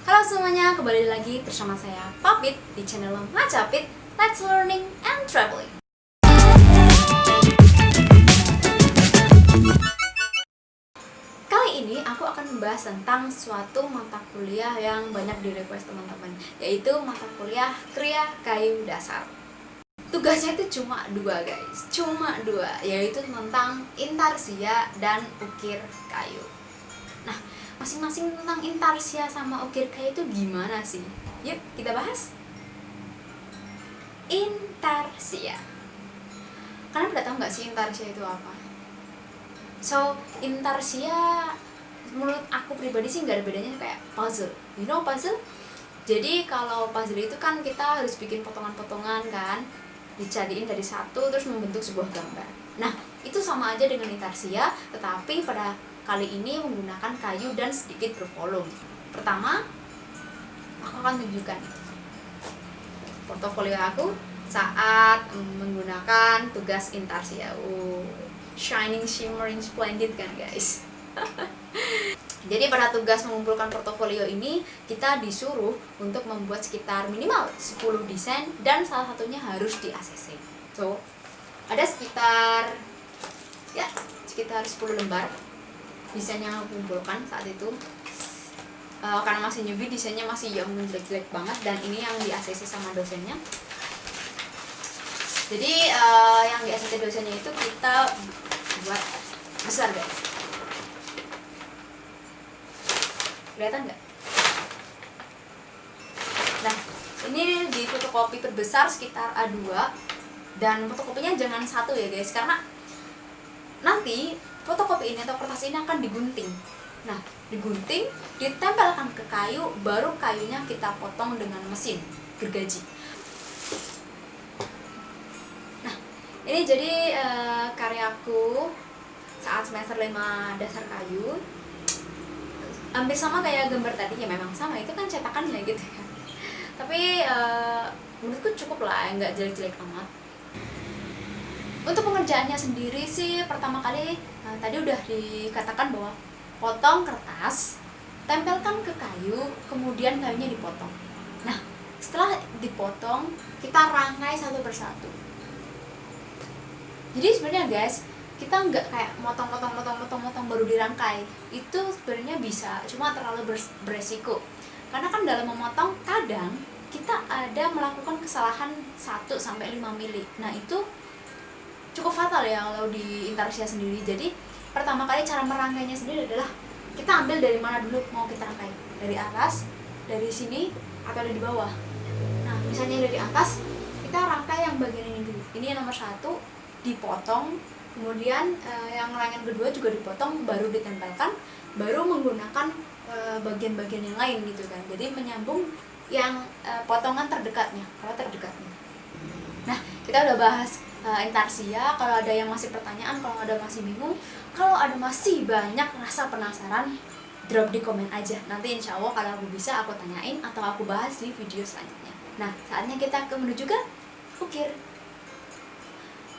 Halo semuanya, kembali lagi bersama saya Papit di channel Macapit. Let's learning and traveling. Kali ini aku akan membahas tentang suatu mata kuliah yang banyak di request teman-teman, yaitu mata kuliah Kriya Kayu Dasar. Tugasnya itu cuma dua guys, yaitu tentang intarsia dan ukir kayu. Nah, masing-masing tentang intarsia sama ukir kayu itu gimana sih? Yuk kita bahas. Intarsia. Kalian udah tahu nggak sih intarsia itu apa? So, intarsia menurut aku pribadi sih nggak ada bedanya kayak puzzle. You know puzzle? Jadi kalau puzzle itu kan kita harus bikin potongan-potongan kan, dijadiin dari satu terus membentuk sebuah gambar. Nah, itu sama aja dengan intarsia, tetapi pada kali ini menggunakan kayu dan sedikit bervolume. Pertama, aku akan tunjukkan portofolio aku saat menggunakan tugas intarsia. Shining, shimmering, splendid kan guys. Jadi pada tugas mengumpulkan portofolio ini, kita disuruh untuk membuat sekitar minimal 10 desain dan salah satunya harus di ACC. So, ada sekitar 10 lembar desain yang aku kumpulkan saat itu. Karena masih newbie, desainnya masih yang jelek-jelek banget, dan ini yang di ACC sama dosennya. Jadi yang di ACC dosennya itu kita buat besar guys. Kelihatan nggak? Nah, ini di fotokopi terbesar sekitar A2, dan fotokopinya jangan satu ya guys, karena nanti fotokopi ini atau kertas ini akan digunting. Nah, digunting, ditempelkan ke kayu, baru kayunya kita potong dengan mesin gergaji. Nah, ini jadi karyaku saat semester 5 dasar kayu. Hampir sama kayak gambar tadi, ya memang sama, itu kan cetakannya gitu ya. Tapi menurutku cukup lah, nggak jelek-jelek amat. Untuk pengerjaannya sendiri sih, pertama kali tadi udah dikatakan bahwa potong kertas, tempelkan ke kayu, kemudian kayunya dipotong. Nah, setelah dipotong, kita rangkai satu persatu. Jadi sebenarnya guys, kita nggak kayak motong baru dirangkai. Itu sebenarnya bisa, cuma terlalu beresiko. Karena kan dalam memotong kadang kita ada melakukan kesalahan 1-5 mili. Nah, itu cukup fatal ya kalau di intarsia sendiri. Jadi pertama kali cara merangkainya sendiri adalah kita ambil dari mana dulu mau kita rangkai, dari atas, dari sini, atau dari bawah. Nah, misalnya dari atas, kita rangkai yang bagian ini dulu. Ini yang nomor 1, dipotong, kemudian yang rangkaian kedua juga dipotong, baru ditempelkan, baru menggunakan bagian-bagian yang lain gitu kan. Jadi menyambung yang potongan terdekatnya, kalau terdekatnya. Nah, kita udah bahas intarsia. Kalau ada yang masih pertanyaan, kalau ada masih bingung, kalau ada masih banyak rasa penasaran, drop di komen aja. Nanti insya Allah kalau aku bisa, aku tanyain atau aku bahas di video selanjutnya. Nah, saatnya kita menuju ke ukir.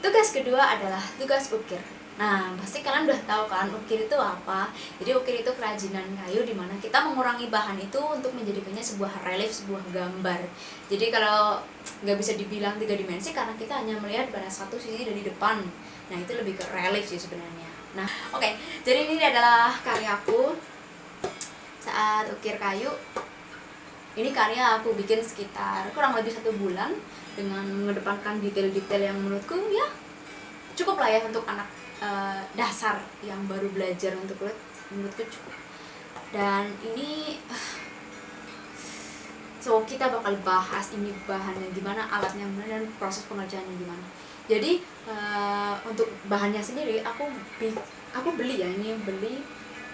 Tugas kedua adalah tugas ukir. Nah, pasti kalian udah tahu kan ukir itu apa. Jadi ukir itu kerajinan kayu di mana kita mengurangi bahan itu untuk menjadikannya sebuah relief, sebuah gambar. Jadi kalau nggak bisa dibilang 3 dimensi karena kita hanya melihat pada satu sisi dari depan. Nah, itu lebih ke relief sih sebenarnya. Nah, oke. Jadi ini adalah karyaku saat ukir kayu. Ini karya aku bikin sekitar kurang lebih 1 bulan dengan mengedepankan detail-detail yang menurutku ya cukup lah ya untuk anak dasar yang baru belajar, menurutku cukup. Dan ini so kita bakal bahas ini bahannya gimana, alatnya gimana, dan proses pengerjaannya gimana. Jadi untuk bahannya sendiri aku beli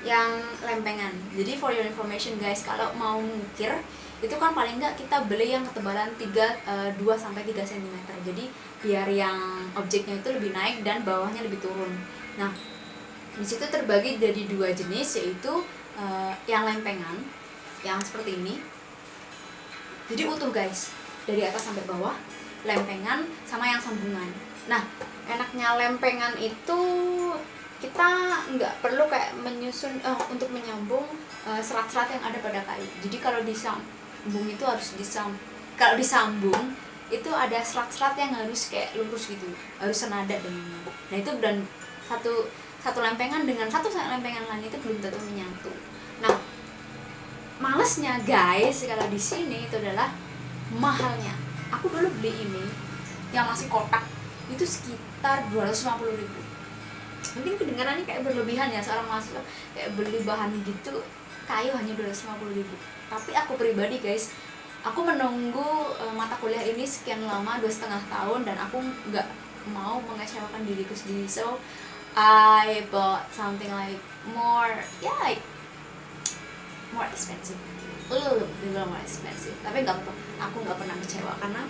yang lempengan. Jadi for your information guys, kalau mau ngukir itu kan paling enggak kita beli yang ketebalan 2-3 cm. Jadi biar yang objeknya itu lebih naik dan bawahnya lebih turun. Nah, di situ terbagi jadi 2 jenis, yaitu yang lempengan, yang seperti ini. Jadi utuh guys, dari atas sampai bawah, lempengan, sama yang sambungan. Nah, enaknya lempengan itu kita nggak perlu kayak menyusun untuk menyambung serat-serat yang ada pada kayu. Jadi kalau disambung itu harus kalau disambung itu ada serat-serat yang harus kayak lurus gitu, harus senada dengannya. Nah itu, dan satu lempengan dengan satu lempengan lain itu belum tentu menyatu. Nah malesnya guys kalau di sini itu adalah mahalnya. Aku dulu beli ini yang masih kotak itu sekitar 250.000. Mungkin kedengarannya kayak berlebihan ya seorang mahasiswa kayak beli bahan gitu kayu hanya 250.000. Tapi aku pribadi guys, aku menunggu mata kuliah ini sekian lama, 2,5 tahun, dan aku nggak mau mengecewakan diriku sendiri. So I bought something like more expensive, a little more expensive. Tapi nggak apa-apa, aku nggak pernah kecewa karena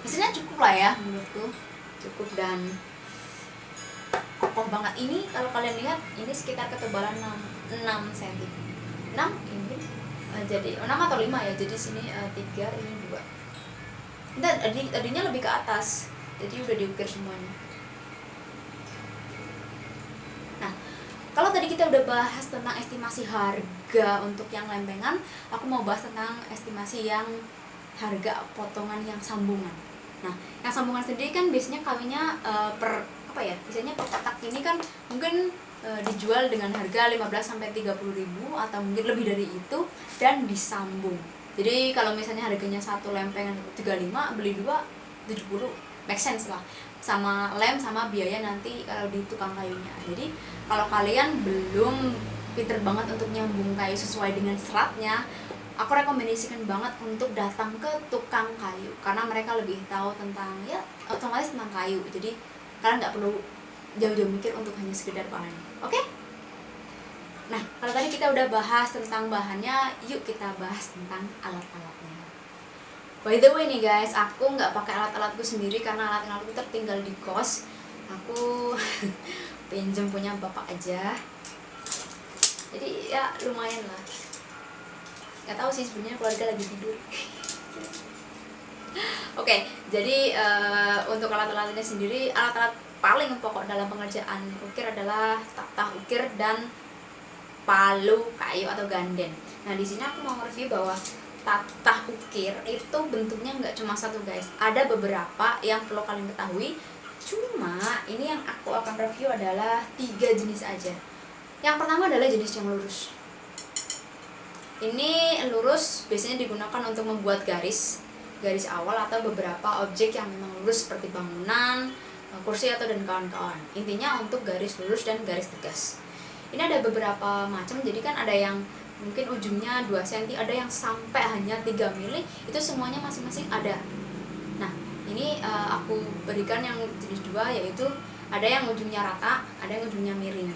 hasilnya cukup lah ya menurutku, cukup dan kokoh banget. Ini kalau kalian lihat ini sekitar ketebalan 6 cm. 6 ini jadi 6 atau 5 ya. Jadi sini 3, ini 2. Dan tadinya lebih ke atas. Jadi udah diukir semuanya. Nah, kalau tadi kita udah bahas tentang estimasi harga untuk yang lempengan, aku mau bahas tentang estimasi yang harga potongan yang sambungan. Nah, yang sambungan sendiri kan biasanya kawinnya biasanya per kotak ini kan mungkin dijual dengan harga 15-30 ribu atau mungkin lebih dari itu dan disambung. Jadi kalau misalnya harganya satu lempengan 35, beli 2 70, make sense lah, sama lem sama biaya nanti kalau di tukang kayunya. Jadi kalau kalian belum pinter banget untuk nyambung kayu sesuai dengan seratnya, aku rekomendasikan banget untuk datang ke tukang kayu karena mereka lebih tahu tentang otomatis tentang kayu. Jadi kalian nggak perlu jauh-jauh mikir untuk hanya sekedar bahannya. Oke? Nah, kalau tadi kita udah bahas tentang bahannya, yuk kita bahas tentang alat-alatnya. By the way nih guys, aku nggak pakai alat-alatku sendiri karena alat-alatku tertinggal di kos. Aku pinjem punya bapak aja. Jadi ya lumayan lah. Nggak tahu sih sebenarnya keluarga lagi tidur. Oke, jadi untuk alat-alatnya sendiri, alat-alat paling pokok dalam pengerjaan ukir adalah tatah ukir dan palu kayu atau ganden. Nah, di sini aku mau review bahwa tatah ukir itu bentuknya nggak cuma satu guys. Ada beberapa yang perlu kalian ketahui. Cuma ini yang aku akan review adalah 3 jenis aja. Yang pertama adalah jenis yang lurus. Ini lurus biasanya digunakan untuk membuat garis awal atau beberapa objek yang memang lurus seperti bangunan, kursi atau dan kawan-kawan. Intinya untuk garis lurus dan garis tegas. Ini ada beberapa macam, jadi kan ada yang mungkin ujungnya 2 cm, ada yang sampai hanya 3 mili, itu semuanya masing-masing ada. Nah, ini aku berikan yang jenis 2, yaitu ada yang ujungnya rata, ada yang ujungnya miring.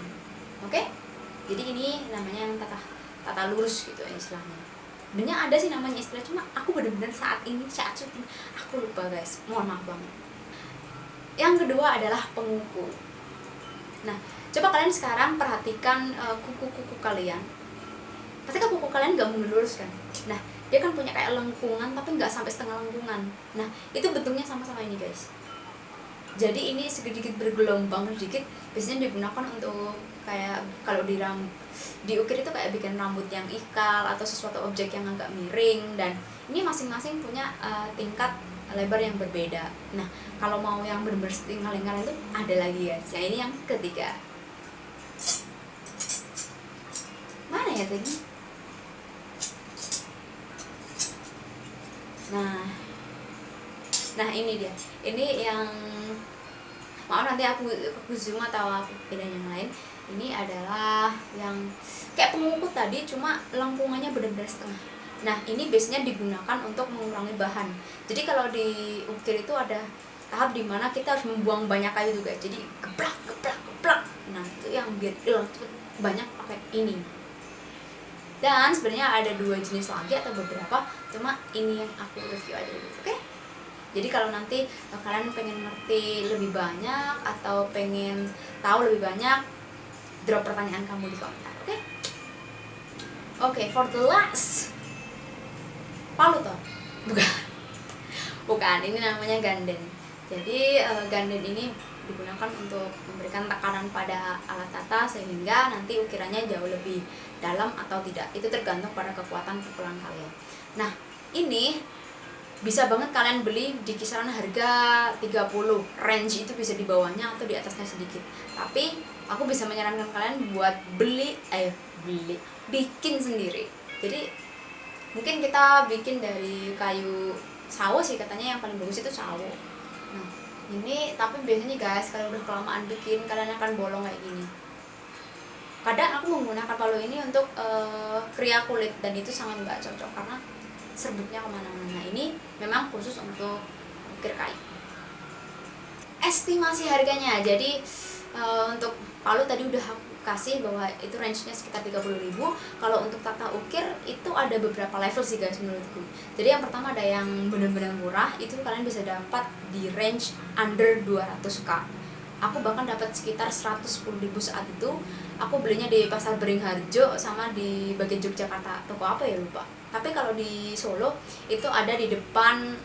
Oke? Jadi ini namanya yang tata lurus gitu istilahnya. Sebenarnya ada sih namanya istilah, cuma aku benar-benar saat syuting aku lupa guys, mohon maaf banget. Yang kedua adalah penguku. Nah, coba kalian sekarang perhatikan kuku-kuku kalian. Pasti kan kuku kalian gak mungkin lurus kan? Nah, dia kan punya kayak lengkungan tapi nggak sampai setengah lengkungan. Nah, itu bentuknya sama-sama ini guys. Jadi ini sedikit bergelombang sedikit, biasanya digunakan untuk kayak kalau diukir itu kayak bikin rambut yang ikal atau sesuatu objek yang agak miring, dan ini masing-masing punya tingkat lebar yang berbeda. Nah, kalau mau yang benar-benar tinggal-tinggal itu ada lagi guys. Yang ini yang ketiga. Mana ya tadi? Nah ini dia. Ini yang maaf nanti aku zoom atau aku pindahin yang lain. Ini adalah yang kayak pengukut tadi, cuma lengkungannya benar-benar setengah. Nah, ini biasanya digunakan untuk mengurangi bahan. Jadi kalau di ukir itu ada tahap dimana kita harus membuang banyak kayu juga. Jadi geplak. Nah, itu yang biar hilang cepet banyak pakai ini. Dan sebenarnya ada 2 jenis lagi atau beberapa, cuma ini yang aku review aja dulu. Oke? Jadi kalau nanti kalian pengen ngerti lebih banyak atau pengen tahu lebih banyak, drop pertanyaan kamu di komentar, oke? Oke, for the last, palu toh? Bukan, ini namanya ganden. Jadi ganden ini digunakan untuk memberikan tekanan pada alat tata sehingga nanti ukirannya jauh lebih dalam atau tidak, itu tergantung pada kekuatan pukulan kalian. Nah ini bisa banget kalian beli di kisaran harga 30, range itu bisa di bawahnya atau di atasnya sedikit. Tapi aku bisa menyarankan kalian buat bikin sendiri. Jadi mungkin kita bikin dari kayu sawo sih, katanya yang paling bagus itu sawo. Nah ini tapi biasanya guys kalau udah kelamaan bikin kalian akan bolong kayak gini. Kadang aku menggunakan palu ini untuk kriya kulit dan itu sangat nggak cocok karena serbuknya kemana-mana. Ini memang khusus untuk ukir kayu. Estimasi harganya, jadi untuk palu tadi udah aku kasih bahwa itu range-nya sekitar 30.000. Kalau untuk tata ukir itu ada beberapa level sih guys menurutku. Jadi yang pertama ada yang benar-benar murah, itu kalian bisa dapat di range under 200k. Aku bahkan dapat sekitar 110.000 saat itu. Aku belinya di Pasar Beringharjo sama di bagian Yogyakarta, toko apa ya lupa. Tapi kalau di Solo itu ada di depan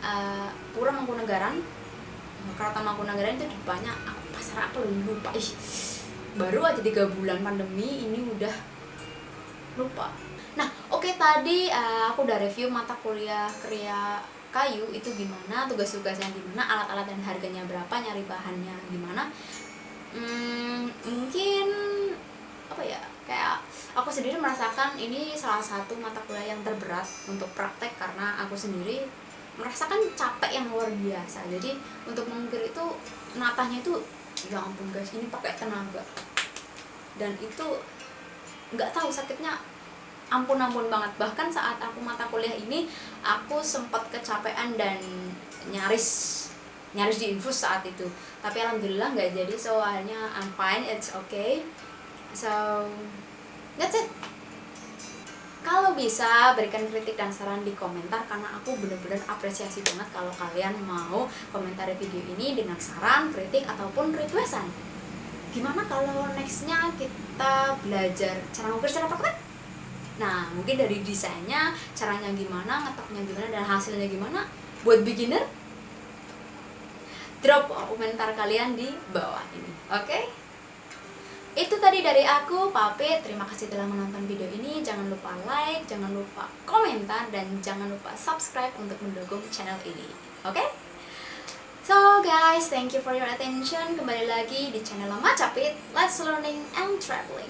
Pura Mangkunegaran, Keraton Mangkunegaran itu di depannya. Pasar apa lupa. Baru aja 3 bulan pandemi ini udah lupa. Nah oke, tadi aku udah review mata kuliah kriya kayu itu gimana, tugas-tugasnya gimana, alat-alat dan harganya berapa, nyari bahannya gimana. Mungkin apa ya, kayak aku sendiri merasakan ini salah satu mata kuliah yang terberat untuk praktek karena aku sendiri merasakan capek yang luar biasa. Jadi untuk mengukir itu natanya itu ya ampun guys, ini pakai tenaga dan itu nggak tahu sakitnya ampun-ampun banget. Bahkan saat aku mata kuliah ini aku sempat kecapean dan nyaris diinfus saat itu, tapi alhamdulillah nggak jadi. So akhirnya I'm fine, it's okay. So that's it. Kalau bisa berikan kritik dan saran di komentar karena aku bener-bener apresiasi banget kalau kalian mau komentar video ini dengan saran, kritik ataupun requestan. Gimana kalau nextnya kita belajar cara ngukir secara praktek? Nah mungkin dari desainnya, caranya gimana, ngetoknya gimana, dan hasilnya gimana. Buat beginner, drop komentar kalian di bawah ini, oke? Itu tadi dari aku, pamit. Terima kasih telah menonton video ini. Jangan lupa like, jangan lupa komentar, dan jangan lupa subscribe untuk mendukung channel ini. Oke? So guys, thank you for your attention. Kembali lagi di channel Mama Capit. Let's learning and traveling.